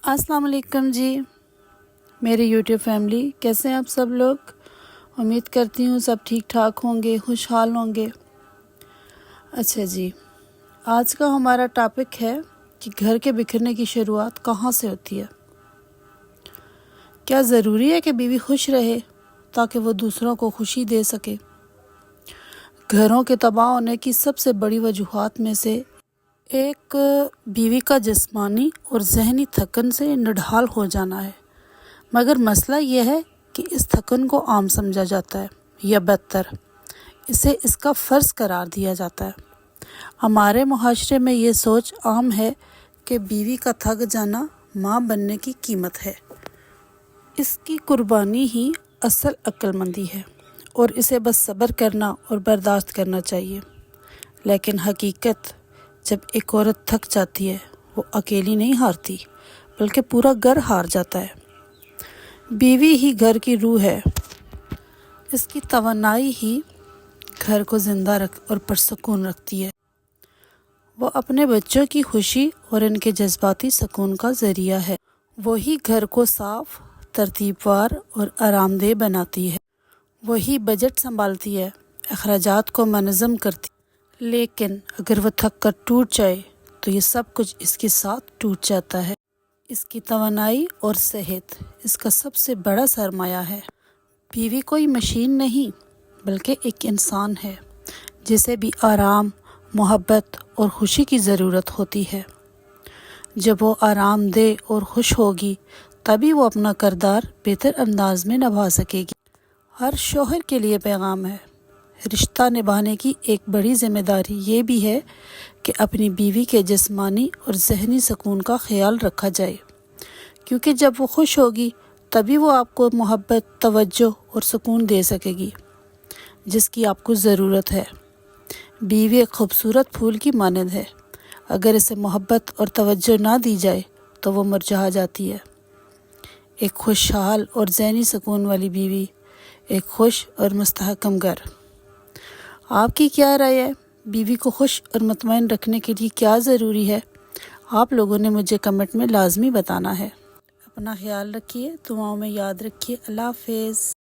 السلام علیکم جی، میری یوٹیوب فیملی، کیسے ہیں آپ سب لوگ؟ امید کرتی ہوں سب ٹھیک ٹھاک ہوں گے، خوشحال ہوں گے۔ اچھا جی، آج کا ہمارا ٹاپک ہے کہ گھر کے بکھرنے کی شروعات کہاں سے ہوتی ہے۔ کیا ضروری ہے کہ بیوی خوش رہے تاکہ وہ دوسروں کو خوشی دے سکے؟ گھروں کے تباہ ہونے کی سب سے بڑی وجوہات میں سے ایک بیوی کا جسمانی اور ذہنی تھکن سے نڈھال ہو جانا ہے، مگر مسئلہ یہ ہے کہ اس تھکن کو عام سمجھا جاتا ہے، یا بدتر اسے اس کا فرض قرار دیا جاتا ہے۔ ہمارے معاشرے میں یہ سوچ عام ہے کہ بیوی کا تھک جانا ماں بننے کی قیمت ہے، اس کی قربانی ہی اصل عقل مندی ہے اور اسے بس صبر کرنا اور برداشت کرنا چاہیے۔ لیکن حقیقت، جب ایک عورت تھک جاتی ہے وہ اکیلی نہیں ہارتی بلکہ پورا گھر ہار جاتا ہے۔ بیوی ہی گھر کی روح ہے، اس کی توانائی ہی گھر کو زندہ اور پرسکون رکھتی ہے۔ وہ اپنے بچوں کی خوشی اور ان کے جذباتی سکون کا ذریعہ ہے۔ وہی گھر کو صاف، ترتیب وار اور آرام دہ بناتی ہے۔ وہی بجٹ سنبھالتی ہے، اخراجات کو منظم کرتی ہے۔ لیکن اگر وہ تھک کر ٹوٹ جائے تو یہ سب کچھ اس کے ساتھ ٹوٹ جاتا ہے۔ اس کی توانائی اور صحت اس کا سب سے بڑا سرمایہ ہے۔ بیوی کوئی مشین نہیں بلکہ ایک انسان ہے جسے بھی آرام، محبت اور خوشی کی ضرورت ہوتی ہے۔ جب وہ آرام دہ اور خوش ہوگی تبھی وہ اپنا کردار بہتر انداز میں نبھا سکے گی۔ ہر شوہر کے لیے پیغام ہے، رشتہ نبھانے کی ایک بڑی ذمہ داری یہ بھی ہے کہ اپنی بیوی کے جسمانی اور ذہنی سکون کا خیال رکھا جائے، کیونکہ جب وہ خوش ہوگی تبھی وہ آپ کو محبت، توجہ اور سکون دے سکے گی جس کی آپ کو ضرورت ہے۔ بیوی ایک خوبصورت پھول کی مانند ہے، اگر اسے محبت اور توجہ نہ دی جائے تو وہ مرجھا جاتی ہے۔ ایک خوشحال اور ذہنی سکون والی بیوی ایک خوش اور مستحکم گھر۔ آپ کی کیا رائے ہے؟ بیوی کو خوش اور مطمئن رکھنے کے لیے کیا ضروری ہے؟ آپ لوگوں نے مجھے کمنٹ میں لازمی بتانا ہے۔ اپنا خیال رکھیے، دعاؤں میں یاد رکھیے۔ اللہ حافظ۔